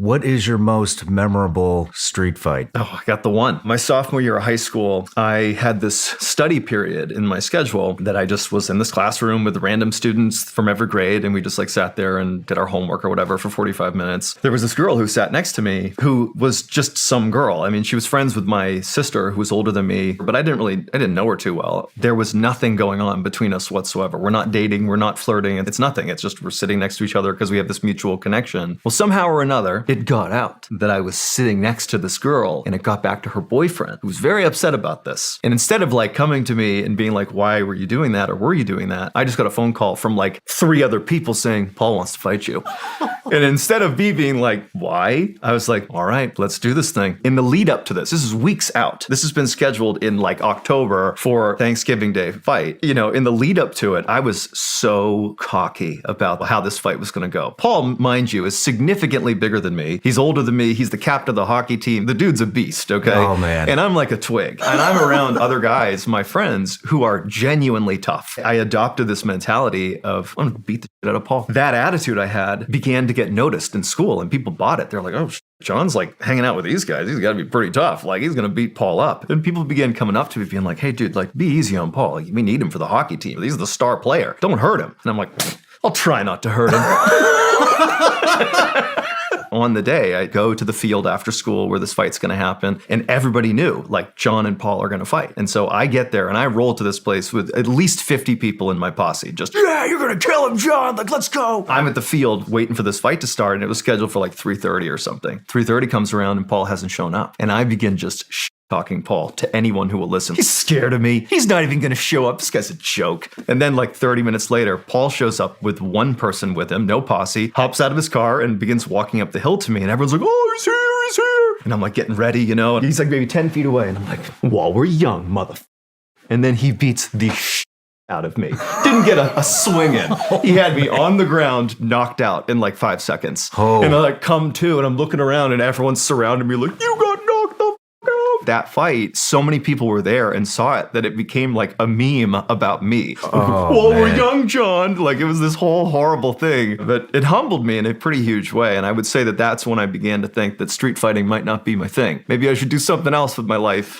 What is your most memorable street fight? Oh, I got the one. My sophomore year of high school, I had this study period in my schedule that I just was in this classroom with random students from every grade, and we just sat there and did our homework or whatever for 45 minutes. There was this girl who sat next to me who was just some girl. I mean, she was friends with my sister who was older than me, but I didn't know her too well. There was nothing going on between us whatsoever. We're not dating, we're not flirting, it's nothing. It's just we're sitting next to each other because we have this mutual connection. Well, somehow or another, it got out that I was sitting next to this girl, and it got back to her boyfriend, who was very upset about this. And instead of coming to me and being like, why were you doing that? Or were you doing that? I just got a phone call from 3 other people saying, Paul wants to fight you. And instead of me being like, why? I was like, all right, let's do this thing. In the lead up to this is weeks out. This has been scheduled in October for Thanksgiving Day fight. In the lead up to it, I was so cocky about how this fight was going to go. Paul, mind you, is significantly bigger than me. He's older than me. He's the captain of the hockey team. The dude's a beast, okay? Oh, man. And I'm like a twig. And I'm around other guys, my friends, who are genuinely tough. I adopted this mentality of, I'm going to beat the shit out of Paul. That attitude I had began to get noticed in school, and people bought it. They're like, oh, John's hanging out with these guys. He's got to be pretty tough. He's going to beat Paul up. And people began coming up to me being like, hey, dude, be easy on Paul. We need him for the hockey team. He's the star player. Don't hurt him. And I'm like, I'll try not to hurt him. On the day, I go to the field after school where this fight's going to happen, and everybody knew, John and Paul are going to fight. And so I get there, and I roll to this place with at least 50 people in my posse. Just, yeah, you're going to kill him, John. Let's go. I'm at the field waiting for this fight to start, and it was scheduled for 3:30 or something. 3:30 comes around, and Paul hasn't shown up. And I begin just talking Paul to anyone who will listen. He's scared of me. He's not even going to show up. This guy's a joke. And then 30 minutes later, Paul shows up with one person with him, no posse, hops out of his car and begins walking up the hill to me. And everyone's like, oh, he's here, he's here. And I'm getting ready, and he's maybe 10 feet away. And I'm like, while we're young, motherfucker. And then he beats the out of me. Didn't get a swing in. He had me on the ground, knocked out in 5 seconds. Oh. And I come to, and I'm looking around, and everyone's surrounding me like, you got knocked the out. That fight, so many people were there and saw it that it became a meme about me. Oh, well, man. we're young, John. It was this whole horrible thing. But it humbled me in a pretty huge way. And I would say that that's when I began to think that street fighting might not be my thing. Maybe I should do something else with my life.